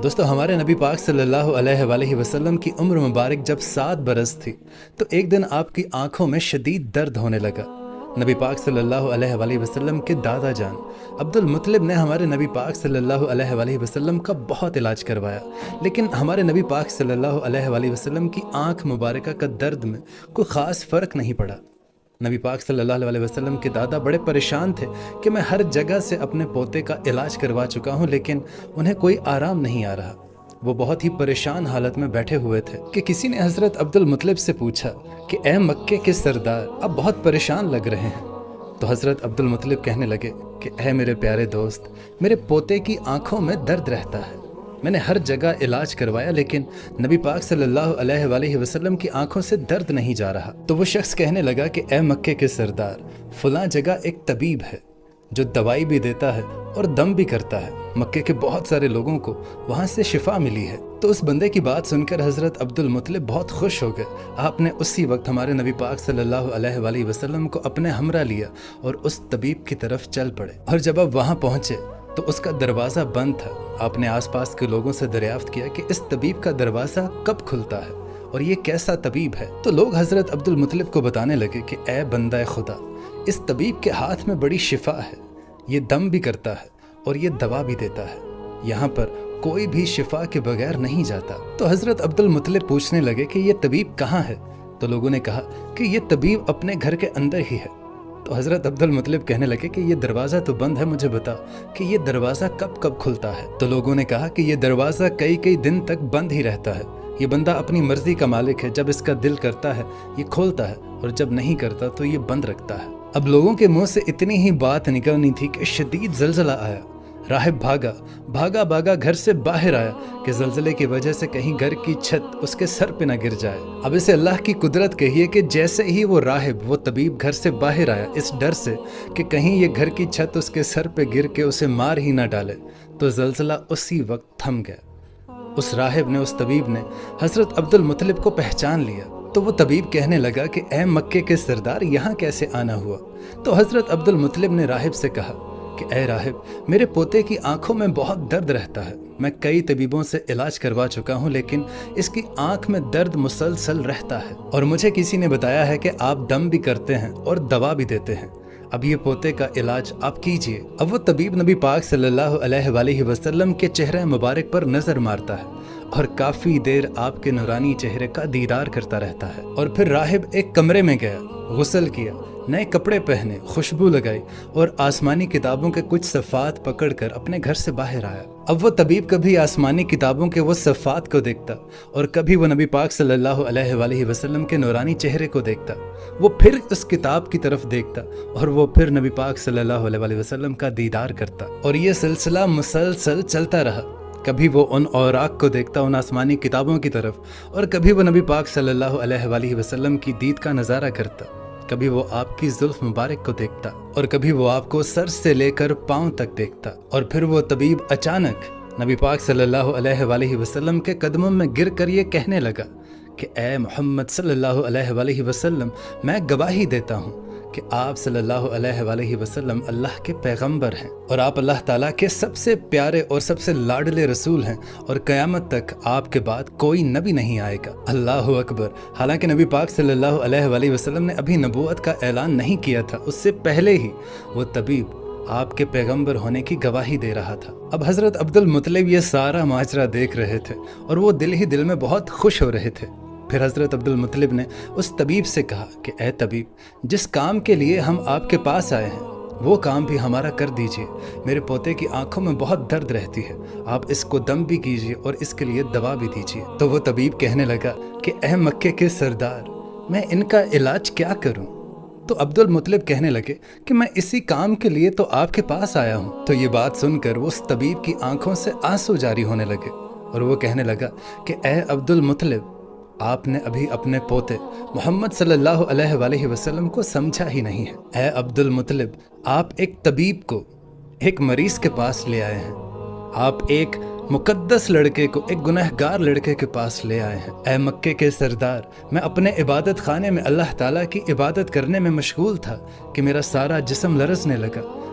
دوستو ہمارے نبی پاک صلی اللہ علیہ وآلہ وسلم کی عمر مبارک جب 7 برس تھی تو ایک دن آپ کی آنکھوں میں شدید درد ہونے لگا۔ نبی پاک صلی اللہ علیہ وآلہ وسلم کے دادا جان عبد المطلب نے ہمارے نبی پاک صلی اللہ علیہ وآلہ وسلم کا بہت علاج کروایا، لیکن ہمارے نبی پاک صلی اللہ علیہ وآلہ وسلم کی آنکھ مبارکہ کا درد میں کوئی خاص فرق نہیں پڑا۔ نبی پاک صلی اللہ علیہ وسلم کے دادا بڑے پریشان تھے کہ میں ہر جگہ سے اپنے پوتے کا علاج کروا چکا ہوں لیکن انہیں کوئی آرام نہیں آ رہا۔ وہ بہت ہی پریشان حالت میں بیٹھے ہوئے تھے کہ کسی نے حضرت عبد المطلب سے پوچھا کہ اے مکے کے سردار، اب بہت پریشان لگ رہے ہیں۔ تو حضرت عبد المطلب کہنے لگے کہ اے میرے پیارے دوست، میرے پوتے کی آنکھوں میں درد رہتا ہے، میں نے ہر جگہ علاج کروایا لیکن نبی پاک صلی اللہ علیہ وآلہ وسلم کی آنکھوں سے درد نہیں جا رہا۔ تو وہ شخص کہنے لگا کہ اے مکے کے سردار، فلاں جگہ ایک طبیب ہے جو دوائی بھی دیتا ہے اور دم بھی کرتا ہے، مکے کے بہت سارے لوگوں کو وہاں سے شفا ملی ہے۔ تو اس بندے کی بات سن کر حضرت عبد المطلب بہت خوش ہو گئے۔ آپ نے اسی وقت ہمارے نبی پاک صلی اللہ علیہ وآلہ وسلم کو اپنے ہمراہ لیا اور اس طبیب کی طرف چل پڑے، اور جب آپ وہاں پہنچے تو اس کا دروازہ بند تھا۔ آپ نے آس پاس کے لوگوں سے دریافت کیا کہ اس طبیب کا دروازہ کب کھلتا ہے اور یہ کیسا طبیب ہے؟ تو لوگ حضرت عبد المطلب کو بتانے لگے کہ اے بندہ خدا، اس طبیب کے ہاتھ میں بڑی شفا ہے، یہ دم بھی کرتا ہے اور یہ دوا بھی دیتا ہے، یہاں پر کوئی بھی شفا کے بغیر نہیں جاتا۔ تو حضرت عبد المطلب پوچھنے لگے کہ یہ طبیب کہاں ہے؟ تو لوگوں نے کہا کہ یہ طبیب اپنے گھر کے اندر ہی ہے۔ تو حضرت عبد المطلب کہنے لگے کہ یہ دروازہ تو بند ہے، مجھے بتا کہ یہ دروازہ کب کھلتا ہے؟ تو لوگوں نے کہا کہ یہ دروازہ کئی دن تک بند ہی رہتا ہے، یہ بندہ اپنی مرضی کا مالک ہے، جب اس کا دل کرتا ہے یہ کھولتا ہے اور جب نہیں کرتا تو یہ بند رکھتا ہے۔ اب لوگوں کے منہ سے اتنی ہی بات نکلنی تھی کہ شدید زلزلہ آیا۔ راہب بھاگا گھر سے باہر آیا کہ زلزلے کی وجہ سے کہیں گھر کی چھت اس کے سر پہ نہ گر جائے۔ اب اسے اللہ کی قدرت کہیے کہ جیسے ہی وہ راہب، وہ طبیب گھر سے باہر آیا اس ڈر سے کہ کہیں یہ گھر کی چھت اس کے سر پہ گر کے اسے مار ہی نہ ڈالے، تو زلزلہ اسی وقت تھم گیا۔ اس راہب نے، اس طبیب نے حضرت عبد المطلب کو پہچان لیا۔ تو وہ طبیب کہنے لگا کہ اے مکے کے سردار، یہاں کیسے آنا ہوا؟ تو حضرت عبد المطلب نے راہب سے کہا کہ اے راہب، میرے پوتے کی آنکھوں میں بہت درد رہتا ہے، میں کئی طبیبوں سے علاج کروا چکا ہوں لیکن اس کی آنکھ میں درد مسلسل رہتا ہے، اور مجھے کسی نے بتایا ہے کہ آپ دم بھی کرتے ہیں اور دوا بھی دیتے ہیں، اب یہ پوتے کا علاج آپ کیجئے۔ اب وہ طبیب نبی پاک صلی اللہ علیہ وآلہ وسلم کے چہرہ مبارک پر نظر مارتا ہے اور کافی دیر آپ کے نورانی چہرے کا دیدار کرتا رہتا ہے، اور پھر راہب ایک کمرے میں گیا، غسل کیا، نئے کپڑے پہنے، خوشبو لگائی اور آسمانی کتابوں کے کچھ صفحات پکڑ کر اپنے گھر سے باہر آیا۔ اب وہ طبیب کبھی آسمانی کتابوں کے وہ صفحات کو دیکھتا اور کبھی وہ نبی پاک صلی اللہ علیہ وآلہ وسلم کے نورانی چہرے کو دیکھتا، وہ پھر اس کتاب کی طرف دیکھتا اور وہ پھر نبی پاک صلی اللہ علیہ وآلہ وسلم کا دیدار کرتا، اور یہ سلسلہ مسلسل چلتا رہا۔ کبھی وہ ان اوراق کو دیکھتا، ان آسمانی کتابوں کی طرف، اور کبھی وہ نبی پاک صلی اللہ علیہ وآلہ وسلم کی دید کا نظارہ کرتا، کبھی وہ آپ کی زلف مبارک کو دیکھتا اور کبھی وہ آپ کو سر سے لے کر پاؤں تک دیکھتا، اور پھر وہ طبیب اچانک نبی پاک صلی اللہ علیہ وآلہ وسلم کے قدموں میں گر کر یہ کہنے لگا کہ اے محمد صلی اللہ علیہ وآلہ وسلم، میں گواہی دیتا ہوں کہ آپ صلی اللہ علیہ وآلہ وسلم اللہ کے پیغمبر ہیں اور آپ اللہ تعالیٰ کے سب سے پیارے اور سب سے لاڈلے رسول ہیں، اور قیامت تک آپ کے بعد کوئی نبی نہیں آئے گا۔ اللہ اکبر۔ حالانکہ نبی پاک صلی اللہ علیہ وآلہ وسلم نے ابھی نبوت کا اعلان نہیں کیا تھا، اس سے پہلے ہی وہ طبیب آپ کے پیغمبر ہونے کی گواہی دے رہا تھا۔ اب حضرت عبد المطلب یہ سارا ماجرا دیکھ رہے تھے اور وہ دل ہی دل میں بہت خوش ہو رہے تھے۔ پھر حضرت عبد المطلب نے اس طبیب سے کہا کہ اے طبیب، جس کام کے لیے ہم آپ کے پاس آئے ہیں وہ کام بھی ہمارا کر دیجئے، میرے پوتے کی آنکھوں میں بہت درد رہتی ہے، آپ اس کو دم بھی کیجئے اور اس کے لیے دوا بھی دیجئے۔ تو وہ طبیب کہنے لگا کہ اے مکے کے سردار، میں ان کا علاج کیا کروں؟ تو عبد المطلب کہنے لگے کہ میں اسی کام کے لیے تو آپ کے پاس آیا ہوں۔ تو یہ بات سن کر وہ اس طبیب کی آنکھوں سے آنسو جاری ہونے لگے اور وہ کہنے لگا کہ اے عبد المطلب، آپ نے ابھی اپنے پوتے محمد صلی اللہ علیہ وآلہ وسلم کو سمجھا ہی نہیں ہے۔ اے عبد المطلب، آپ ایک طبیب کو ایک مریض کے پاس لے آئے ہیں، آپ ایک مقدس لڑکے کو ایک گنہگار لڑکے کے پاس لے آئے ہیں۔ اے مکے کے سردار، میں اپنے عبادت خانے میں اللہ تعالیٰ کی عبادت کرنے میں مشغول تھا کہ میرا سارا جسم لرزنے لگا۔